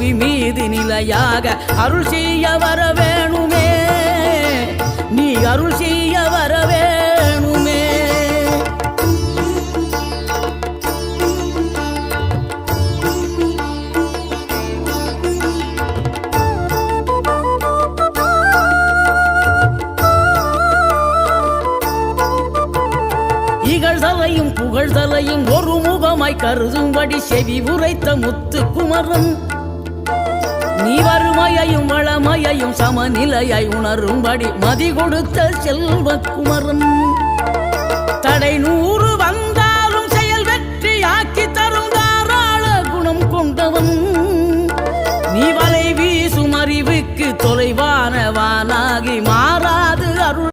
புவி மீது நிலையாக அருள் செய்ய வர வேணுமே, நீ அருள் செய்ய வர வேணுமே. இகழ்தலையும் புகழ்தலையும் ஒரு முகமாய் கருதும்படி செவி உரைத்த முத்துக்குமரன், நீ வறுமையையும் வளமையையும் சமநிலையாய் உணரும்படி மதி கொடுத்த செல்வக்குமரன், தடை நூறு